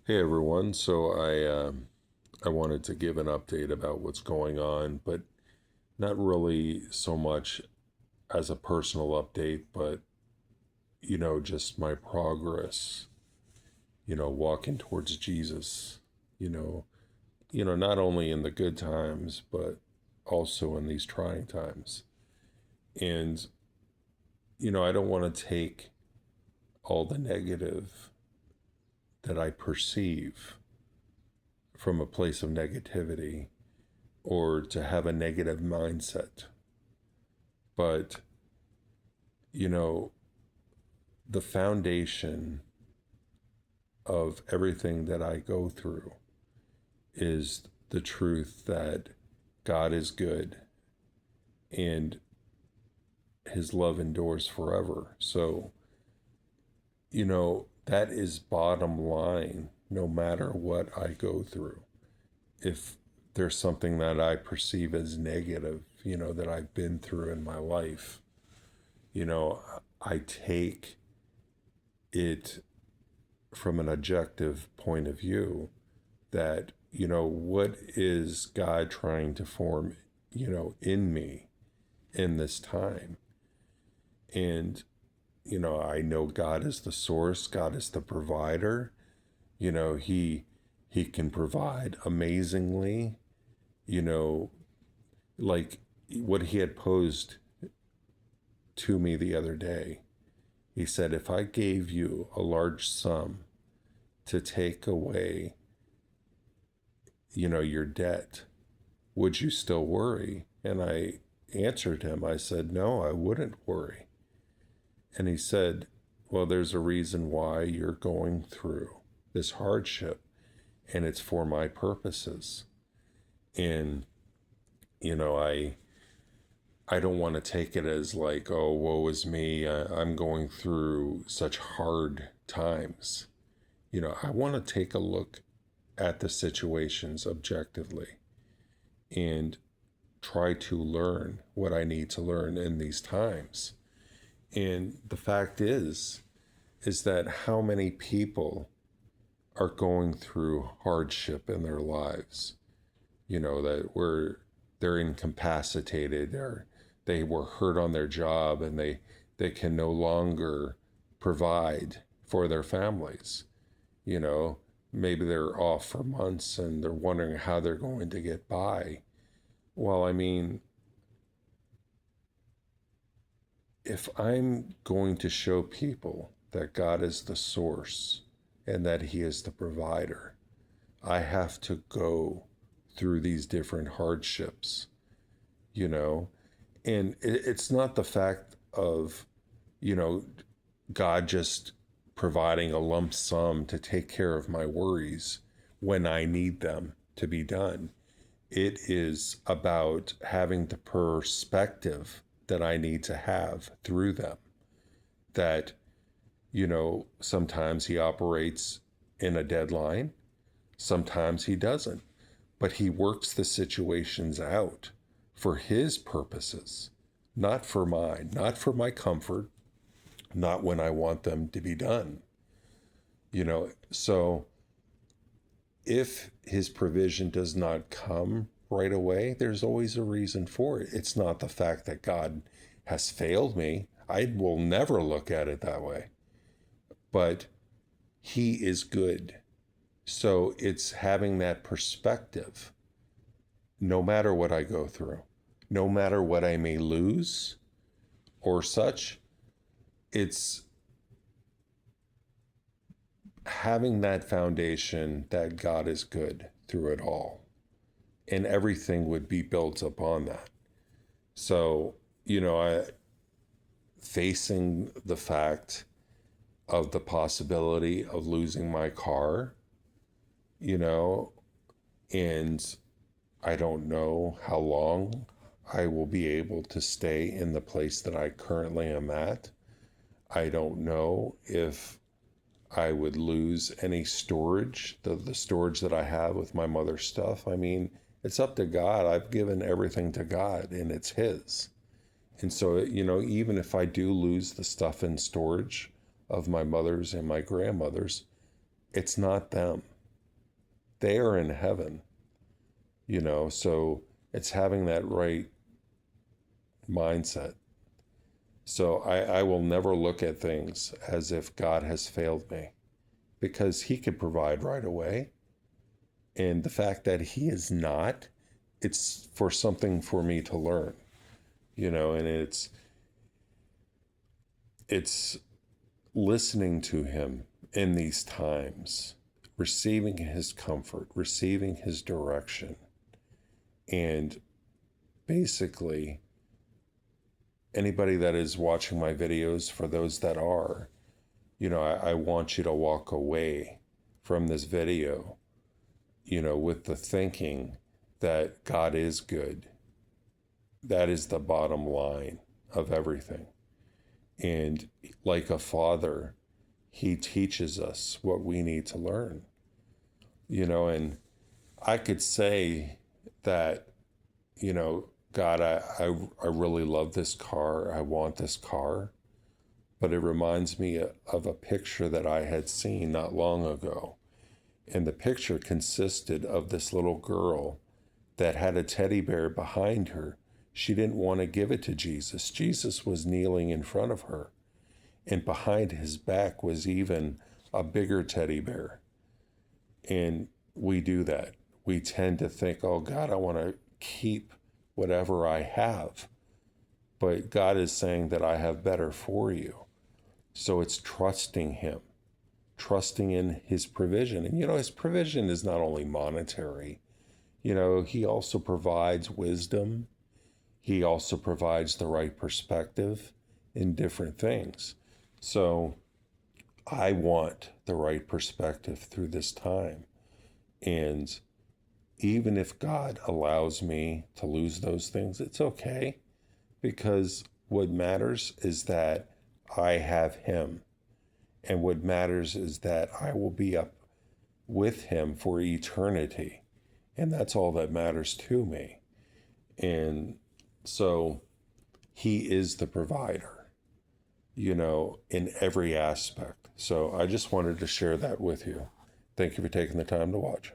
Hey everyone. I wanted to give an update about what's going on, but not really so much as a personal update, but just my progress, walking towards Jesus, you know, not only in the good times, but also in these trying times. And I don't want to take all the negative that I perceive from a place of negativity or to have a negative mindset. But, you know, the foundation of everything that I go through is the truth that God is good and his love endures forever. So, that is bottom line no matter what I go through. If there's something that I perceive as negative, that I've been through in my life, you know, I take it from an objective point of view that, what is God trying to form, in me in this time? And, I know God is the source, God is the provider. He can provide amazingly, you know, like what he had posed to me the other day. He said, if I gave you a large sum to take away, your debt, would you still worry? And I answered him, I said, no, I wouldn't worry. And he said, well, there's a reason why you're going through this hardship, and it's for my purposes. And, I don't want to take it as like, oh, woe is me. I'm going through such hard times. I want to take a look at the situations objectively and try to learn what I need to learn in these times. And the fact is that how many people are going through hardship in their lives, that they're incapacitated, they were hurt on their job and they can no longer provide for their families. You know, maybe they're off for months and they're wondering how they're going to get by. Well, I mean, if I'm going to show people that God is the source and that He is the provider, I have to go through these different hardships, you know? And it's not the fact of, you know, God just providing a lump sum to take care of my worries when I need them to be done. It is about having the perspective that I need to have through them. That, sometimes He operates in a deadline, sometimes He doesn't, but He works the situations out for His purposes, not for mine, not for my comfort, not when I want them to be done. So if His provision does not come right away, there's always a reason for it. It's not the fact that God has failed me. I will never look at it that way. But He is good. So it's having that perspective no matter what I go through, no matter what I may lose or such. It's having that foundation that God is good through it all, and everything would be built upon that. So, I facing the fact of the possibility of losing my car, you know, and I don't know how long I will be able to stay in the place that I currently am at. I don't know if I would lose any storage, the storage that I have with my mother's stuff. I mean, it's up to God. I've given everything to God and it's His. And so, even if I do lose the stuff in storage of my mother's and my grandmother's, it's not them. they are in heaven, so it's having that right mindset. So I will never look at things as if God has failed me, because he could provide right away. And the fact that he is not, it's for something for me to learn, and it's listening to him in these times, receiving his comfort, receiving his direction, and basically anybody that is watching my videos, for those that are, I want you to walk away from this video, with the thinking that God is good. That is the bottom line of everything. And like a father, he teaches us what we need to learn, and I could say that, God, I really love this car. I want this car. But it reminds me of a picture that I had seen not long ago. And the picture consisted of this little girl that had a teddy bear behind her. She didn't want to give it to Jesus. Jesus was kneeling in front of her. And behind his back was even a bigger teddy bear. And we do that. We tend to think, oh, God, I want to keep whatever I have. But God is saying that I have better for you. So it's trusting him, trusting in his provision. And, his provision is not only monetary. He also provides wisdom. He also provides the right perspective in different things. So I want the right perspective through this time. And even if God allows me to lose those things, it's okay. Because what matters is that I have him. And what matters is that I will be up with him for eternity. And that's all that matters to me. And so he is the provider, in every aspect. So I just wanted to share that with you. Thank you for taking the time to watch.